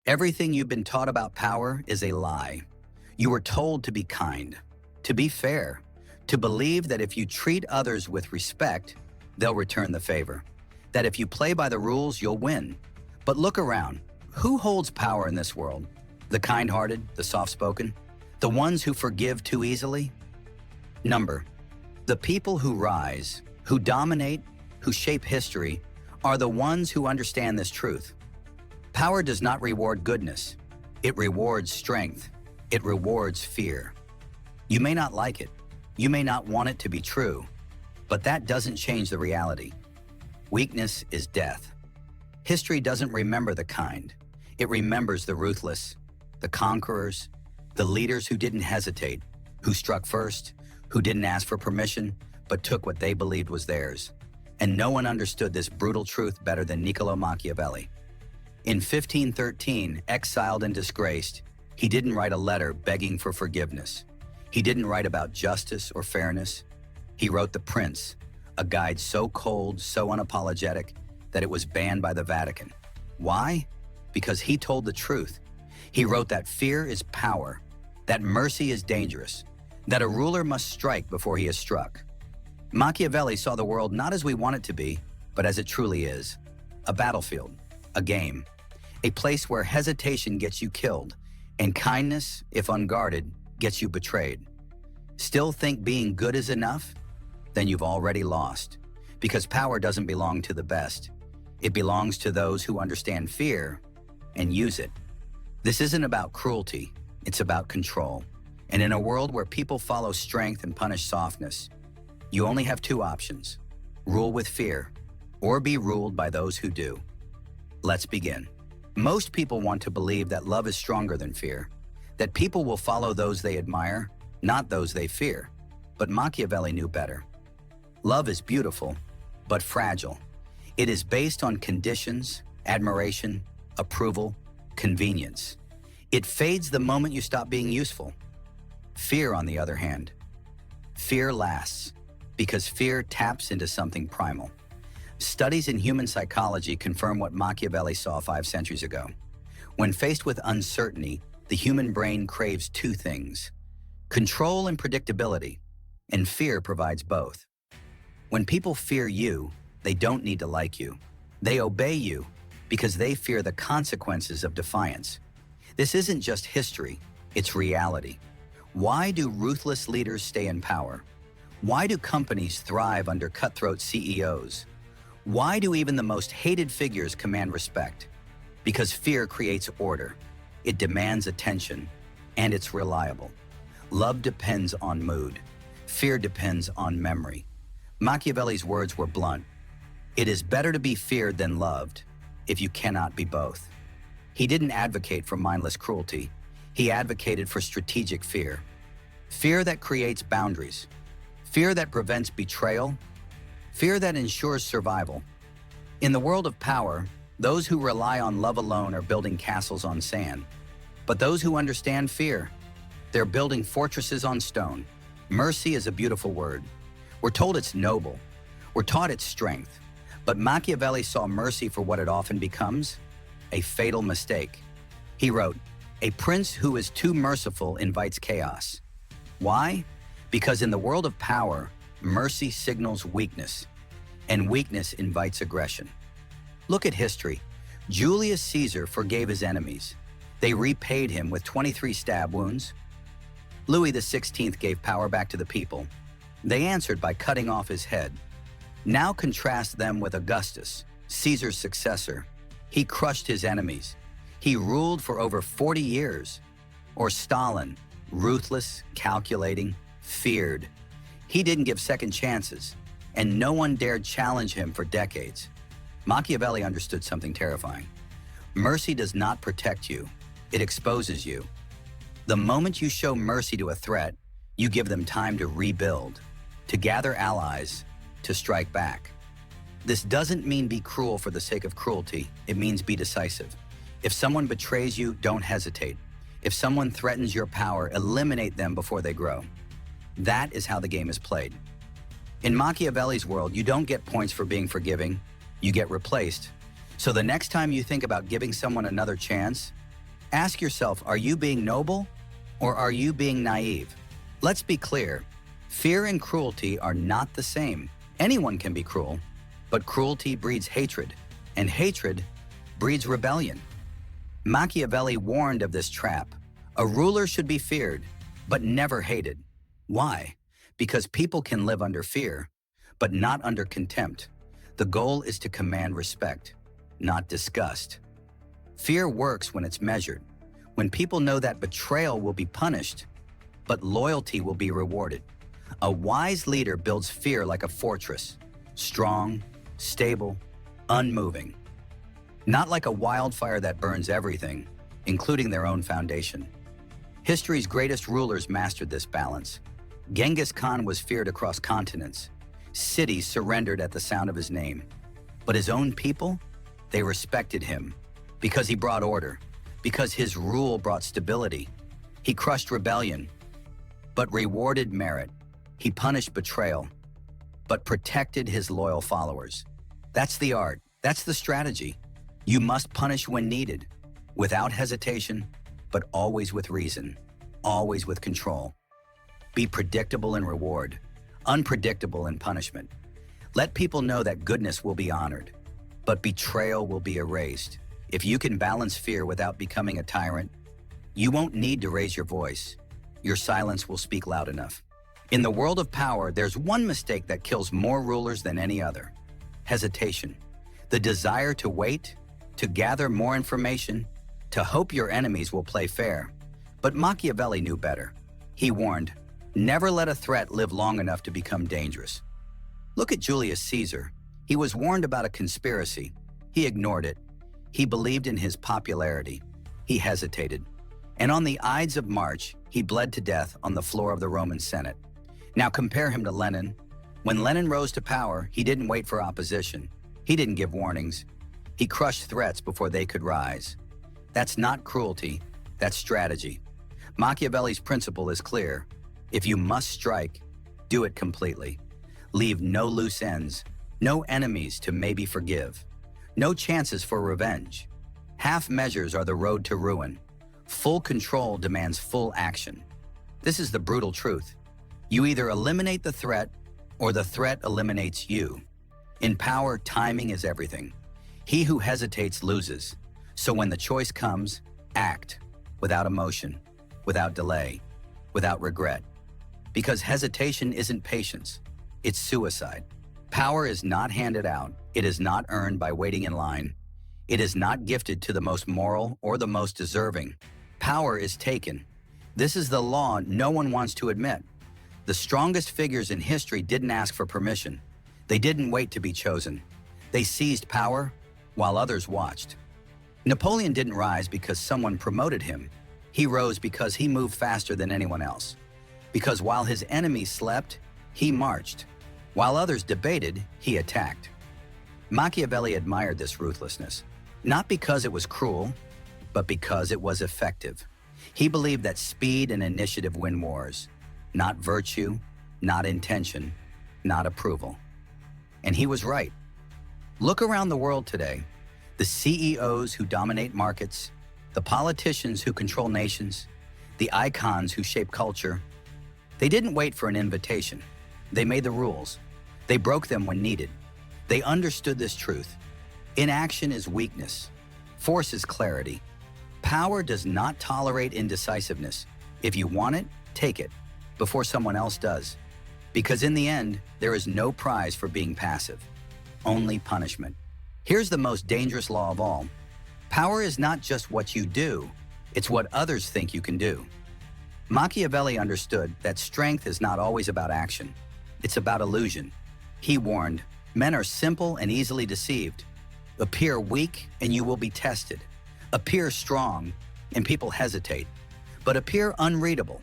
Everything you've been taught about power is a lie. You were told to be kind, to be fair, to believe that if you treat others with respect, they'll return the favor. That if you play by the rules, you'll win. But look around. Who holds power in this world? The kind-hearted, the soft-spoken, the ones who forgive too easily? The people who rise, who dominate, who shape history, are the ones who understand this truth. Power does not reward goodness. It rewards strength. It rewards fear. You may not like it. You may not want it to be true. But that doesn't change the reality. Weakness is death. History doesn't remember the kind. It remembers the ruthless, the conquerors, the leaders who didn't hesitate, who struck first, who didn't ask for permission, but took what they believed was theirs. And no one understood this brutal truth better than Niccolo Machiavelli. In 1513, exiled and disgraced, he didn't write a letter begging for forgiveness. He didn't write about justice or fairness. He wrote The Prince, a guide so cold, so unapologetic, that it was banned by the Vatican. Why? Because he told the truth. He wrote that fear is power, that mercy is dangerous, that a ruler must strike before he is struck. Machiavelli saw the world not as we want it to be, but as it truly is. A battlefield, a game, a place where hesitation gets you killed, and kindness, if unguarded, gets you betrayed. Still think being good is enough? Then you've already lost, because power doesn't belong to the best. It belongs to those who understand fear and use it. This isn't about cruelty, it's about control. And in a world where people follow strength and punish softness, you only have two options: rule with fear, or be ruled by those who do. Let's begin. Most people want to believe that love is stronger than fear, that people will follow those they admire, not those they fear. But Machiavelli knew better. Love is beautiful, but fragile. It is based on conditions, admiration, approval, convenience. It fades the moment you stop being useful. Fear, on the other hand, fear lasts, because fear taps into something primal. Studies in human psychology confirm what Machiavelli saw 5 centuries ago. When faced with uncertainty, the human brain craves two things: control and predictability, and fear provides both. When people fear you, they don't need to like you. They obey you because they fear the consequences of defiance. This isn't just history, it's reality. Why do ruthless leaders stay in power? Why do companies thrive under cutthroat CEOs? Why do even the most hated figures command respect? Because fear creates order. It demands attention, and it's reliable. Love depends on mood. Fear depends on memory. Machiavelli's words were blunt. It is better to be feared than loved, if you cannot be both. He didn't advocate for mindless cruelty. He advocated for strategic fear. Fear that creates boundaries. Fear that prevents betrayal. Fear that ensures survival. In the world of power, those who rely on love alone are building castles on sand. But those who understand fear, they're building fortresses on stone. Mercy is a beautiful word. We're told it's noble. We're taught its strength. But Machiavelli saw mercy for what it often becomes: a fatal mistake. He wrote, "A prince who is too merciful invites chaos." Why? Because in the world of power, mercy signals weakness, and weakness invites aggression. Look at history. Julius Caesar forgave his enemies. They repaid him with 23 stab wounds. Louis XVI gave power back to the people. They answered by cutting off his head. Now contrast them with Augustus, Caesar's successor. He crushed his enemies. He ruled for over 40 years. Or Stalin, ruthless, calculating, feared. He didn't give second chances, and no one dared challenge him for decades. Machiavelli understood something terrifying. Mercy does not protect you, it exposes you. The moment you show mercy to a threat, you give them time to rebuild, to gather allies, to strike back. This doesn't mean be cruel for the sake of cruelty. It means be decisive. If someone betrays you, don't hesitate. If someone threatens your power, eliminate them before they grow. That is how the game is played. In Machiavelli's world, you don't get points for being forgiving, you get replaced. So the next time you think about giving someone another chance, Ask yourself, are you being noble or are you being naive? Let's be clear. Fear and cruelty are not the same. Anyone can be cruel, but cruelty breeds hatred, and hatred breeds rebellion. Machiavelli warned of this trap. A ruler should be feared, but never hated. Why? Because people can live under fear, but not under contempt. The goal is to command respect, not disgust. Fear works when it's measured, when people know that betrayal will be punished, but loyalty will be rewarded. A wise leader builds fear like a fortress, strong, stable, unmoving. Not like a wildfire that burns everything, including their own foundation. History's greatest rulers mastered this balance. Genghis Khan was feared across continents. Cities surrendered at the sound of his name. But his own people, they respected him because he brought order, because his rule brought stability. He crushed rebellion, but rewarded merit. He punished betrayal, but protected his loyal followers. That's the art. That's the strategy. You must punish when needed, without hesitation, but always with reason, always with control. Be predictable in reward, unpredictable in punishment. Let people know that goodness will be honored, but betrayal will be erased. If you can balance fear without becoming a tyrant, you won't need to raise your voice. Your silence will speak loud enough. In the world of power, there's one mistake that kills more rulers than any other: hesitation. The desire to wait, to gather more information, to hope your enemies will play fair. But Machiavelli knew better. He warned, never let a threat live long enough to become dangerous. Look at Julius Caesar. He was warned about a conspiracy. He ignored it. He believed in his popularity. He hesitated. And on the Ides of March, he bled to death on the floor of the Roman Senate. Now compare him to Lenin. When Lenin rose to power, he didn't wait for opposition. He didn't give warnings. He crushed threats before they could rise. That's not cruelty, that's strategy. Machiavelli's principle is clear. If you must strike, do it completely. Leave no loose ends, no enemies to maybe forgive, no chances for revenge. Half measures are the road to ruin. Full control demands full action. This is the brutal truth. You either eliminate the threat or the threat eliminates you. In power, timing is everything. He who hesitates loses. So when the choice comes, act without emotion, without delay, without regret. Because hesitation isn't patience, it's suicide. Power is not handed out. It is not earned by waiting in line. It is not gifted to the most moral or the most deserving. Power is taken. This is the law no one wants to admit. The strongest figures in history didn't ask for permission. They didn't wait to be chosen. They seized power while others watched. Napoleon didn't rise because someone promoted him. He rose because he moved faster than anyone else. Because while his enemies slept, he marched. While others debated, he attacked. Machiavelli admired this ruthlessness, not because it was cruel, but because it was effective. He believed that speed and initiative win wars, not virtue, not intention, not approval. And he was right. Look around the world today. The CEOs who dominate markets, the politicians who control nations, the icons who shape culture. They didn't wait for an invitation. They made the rules. They broke them when needed. They understood this truth. Inaction is weakness. Force is clarity. Power does not tolerate indecisiveness. If you want it, take it before someone else does. Because in the end, there is no prize for being passive, only punishment. Here's the most dangerous law of all. Power is not just what you do, it's what others think you can do. Machiavelli understood that strength is not always about action. It's about illusion. He warned, men are simple and easily deceived. Appear weak and you will be tested. Appear strong and people hesitate. But appear unreadable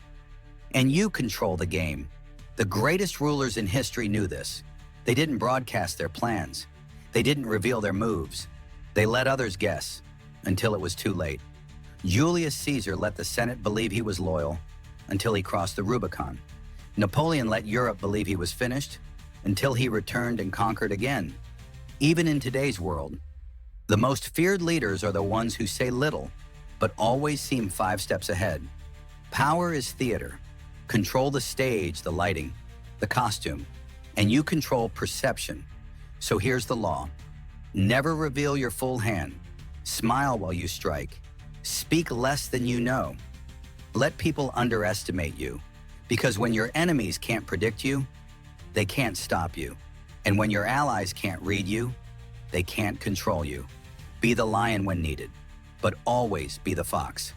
and you control the game. The greatest rulers in history knew this. They didn't broadcast their plans. They didn't reveal their moves. They let others guess until it was too late. Julius Caesar let the Senate believe he was loyal until he crossed the Rubicon. Napoleon let Europe believe he was finished until he returned and conquered again. Even in today's world, the most feared leaders are the ones who say little but always seem 5 steps ahead. Power is theater. Control the stage, the lighting, the costume, and you control perception. So here's the law. Never reveal your full hand. Smile while you strike. Speak less than you know. Let people underestimate you, because when your enemies can't predict you, they can't stop you. And when your allies can't read you, they can't control you. Be the lion when needed, but always be the fox.